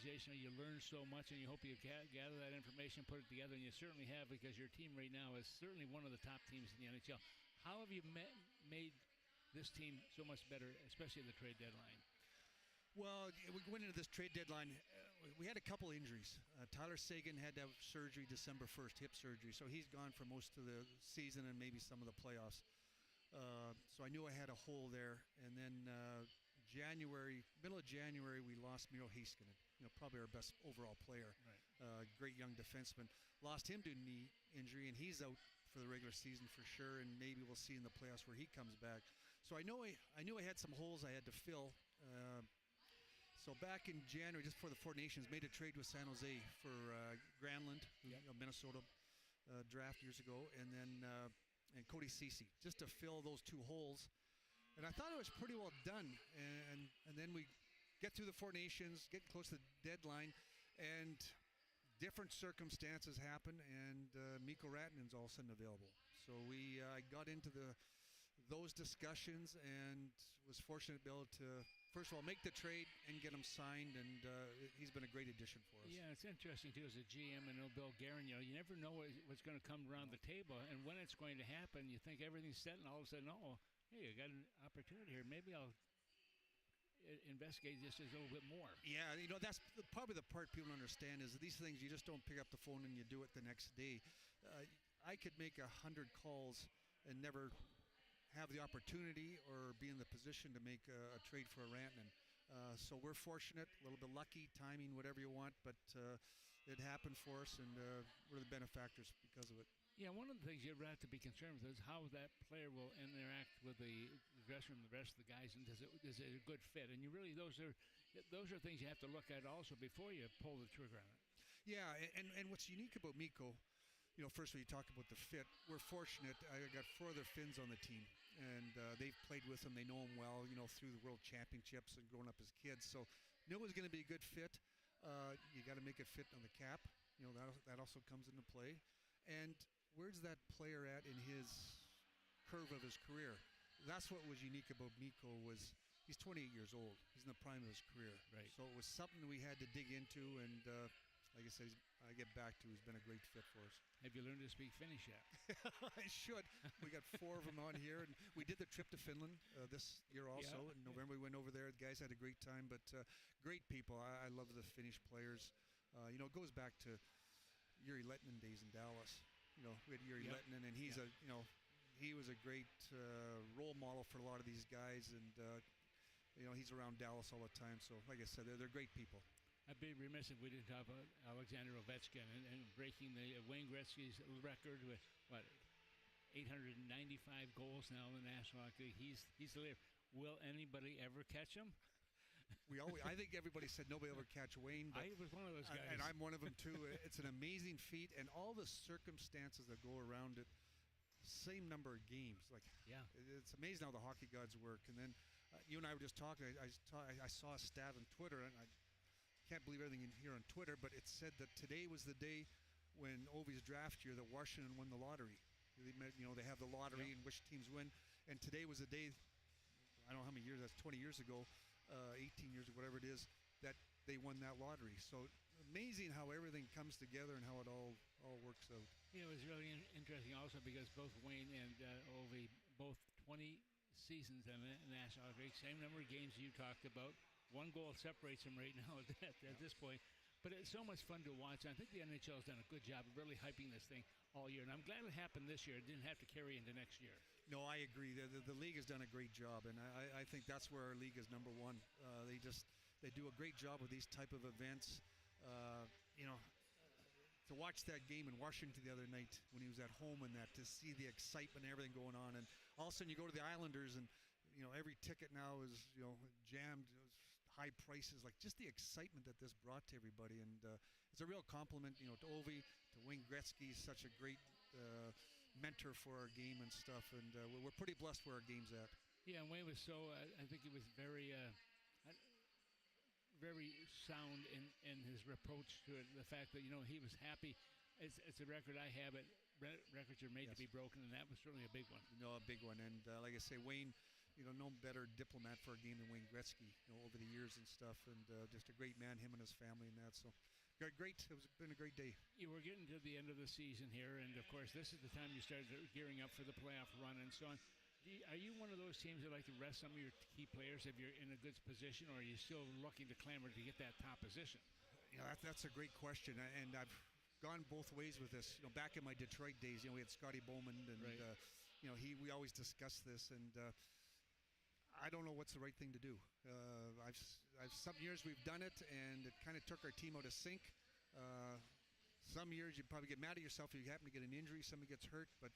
organizational. You learn so much, and you hope you gather that information, put it together, and you certainly have, because your team right now is certainly one of the top teams in the NHL. How have you made this team so much better, especially at the trade deadline? Well, we went into this trade deadline. We had a couple injuries. Tyler Seguin had to have surgery December 1st, hip surgery, so he's gone for most of the season and maybe some of the playoffs. So I knew I had a hole there. And then middle of January, we lost Miro Heiskanen, probably our best overall player. Right. Great young defenseman. Lost him to knee injury, and he's out for the regular season for sure, and maybe we'll see in the playoffs where he comes back. So I knew I had some holes I had to fill. So back in January, just before the Four Nations, made a trade with San Jose for Granlund, Minnesota draft years ago, and then and Cody Ceci, just to fill those two holes. And I thought it was pretty well done. And then we get through the Four Nations, get close to the deadline, and different circumstances happen, and Mikko Rantanen's all of a sudden available. So we got into those discussions and was fortunate to be able to, first of all, make the trade and get him signed, and he's been a great addition for us. Yeah, it's interesting, too, as a GM and Bill Guerin, you never know what's going to come around the table, and when it's going to happen. You think everything's set, and all of a sudden, oh, hey, I got an opportunity here. Maybe I'll investigate this just a little bit more. Yeah, that's probably the part people don't understand is these things, you just don't pick up the phone and you do it the next day. I could make 100 calls and never have the opportunity or be in the position to make a trade for a Rantanen. So we're fortunate, a little bit lucky, timing, whatever you want, but it happened for us, and we're the benefactors because of it. Yeah, one of the things you'd have to be concerned with is how that player will interact with the dressing room, the rest of the guys, and is it a good fit? And you really, those are things you have to look at also before you pull the trigger on it. Yeah, and what's unique about Mikko, first when you talk about the fit, we're fortunate. I got 4 other Finns on the team, and they've played with him. They know him well, through the World Championships and growing up as kids. So knew it was going to be a good fit. You got to make it fit on the cap. That also comes into play. And where's that player at in his curve of his career? That's what was unique about Mikko was he's 28 years old. He's in the prime of his career. Right. So it was something we had to dig into, and like I said, I get back to he's been a great fit for us. Have you learned to speak Finnish yet? I should. We got 4 of them on here, and we did the trip to Finland this year also. Yeah. In November, we went over there. The guys had a great time, but great people. I love the Finnish players. It goes back to Jiri Lehtinen days in Dallas. We had Jiri Lehtinen, and he's he was a great role model for a lot of these guys, and he's around Dallas all the time. So, like I said, they're great people. I'd be remiss if we didn't talk about Alexander Ovechkin and breaking the Wayne Gretzky's record with 895 goals now in the National Hockey League. He's the leader. Will anybody ever catch him? I think everybody said nobody will ever catch Wayne. But I was one of those guys. And I'm one of them, too. It's an amazing feat, and all the circumstances that go around it, same number of games. It's amazing how the hockey gods work. And then you and I were just talking. I saw a stat on Twitter, and I can't believe everything in here on Twitter, but it said that today was the day when Ovi's draft year that Washington won the lottery. They have the lottery and which teams win. And today was the day, I don't know how many years, that's 20 years ago, 18 years or whatever it is, that they won that lottery. So amazing how everything comes together and how it all works out. It was really interesting also because both Wayne and Ovi, both 20 seasons in the National Hockey League, same number of games you talked about. 1 goal separates them right now at this point. But it's so much fun to watch. I think the NHL has done a good job of really hyping this thing all year. And I'm glad it happened this year. It didn't have to carry into next year. No, I agree. The league has done a great job. And I think that's where our league is number one. They do a great job with these type of events. To watch that game in Washington the other night when he was at home and that, to see the excitement and everything going on. And all of a sudden you go to the Islanders and, every ticket now is, jammed, high prices, like just the excitement that this brought to everybody. And it's a real compliment, to Ovi, to Wayne Gretzky. He's such a great mentor for our game and stuff. And we're pretty blessed where our game's at. Yeah, and Wayne was so, I think he was very sound in his approach to it. The fact that, he was happy. It's a record I have. Records are made to be broken, and that was certainly a big one. A big one. And like I say, Wayne, no better diplomat for a game than Wayne Gretzky, over the years and stuff, and just a great man, him and his family and that. So great. It's been a great day. You were getting to the end of the season here, and of course, this is the time you start gearing up for the playoff run and so on. Are you one of those teams that like to rest some of your key players if you're in a good position, or are you still looking to clamor to get that top position? That's a great question, and I've gone both ways with this. Back in my Detroit days, we had Scotty Bowman, and right. We always discussed this, and I don't know what's the right thing to do. I've some years we've done it, and it kind of took our team out of sync. Some years you probably get mad at yourself if you happen to get an injury, somebody gets hurt, but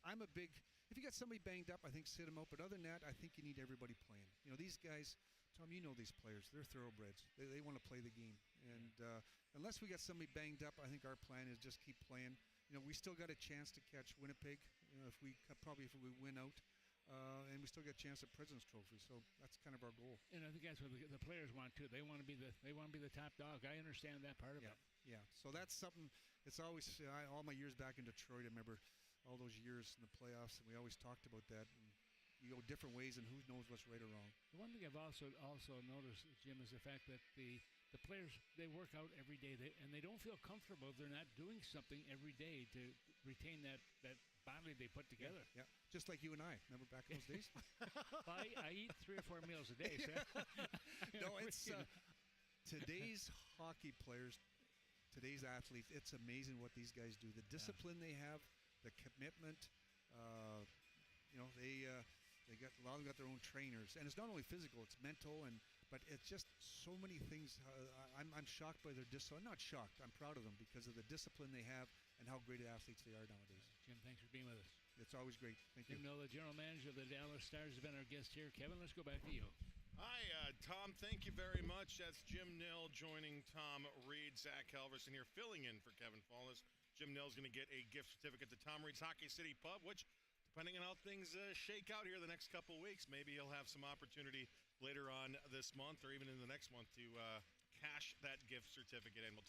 I'm a big. If you got somebody banged up, I think sit them out. But other than that, I think you need everybody playing. These guys, Tom, these players. They're thoroughbreds. They want to play the game. And unless we got somebody banged up, I think our plan is just keep playing. We still got a chance to catch Winnipeg. If we win out. And we still get a chance at President's Trophy. So that's kind of our goal. And I think that's what the players want too. They want to be the top dog. I understand that part of it. Yeah. So that's something. It's always all my years back in Detroit. I remember all those years in the playoffs, and we always talked about that. And you go different ways, and who knows what's right or wrong. The one thing I've also noticed, Jim, is the fact that the players, they work out every day, and they don't feel comfortable if they're not doing something every day to retain that body they put together. Yeah. Just like you and I. Remember back in those days? Well, I eat 3 or 4 meals a day. So. No, it's today's hockey players, today's athletes. It's amazing what these guys do. The discipline they have, the commitment. They got a lot of them got their own trainers, and it's not only physical; it's mental, but it's just so many things. I'm shocked by their discipline. I'm not shocked. I'm proud of them because of the discipline they have and how great athletes they are nowadays. Jim, thanks for being with us. It's always great. Thank you. Jim Nill, the general manager of the Dallas Stars, has been our guest here. Kevin, let's go back to you. Hi, Tom. Thank you very much. That's Jim Nill joining Tom Reed, Zach Halverson here, filling in for Kevin Follis. Jim Nill's going to get a gift certificate to Tom Reed's Hockey City Pub, which, depending on how things shake out here the next couple of weeks, maybe he'll have some opportunity later on this month or even in the next month to cash that gift certificate in. We'll take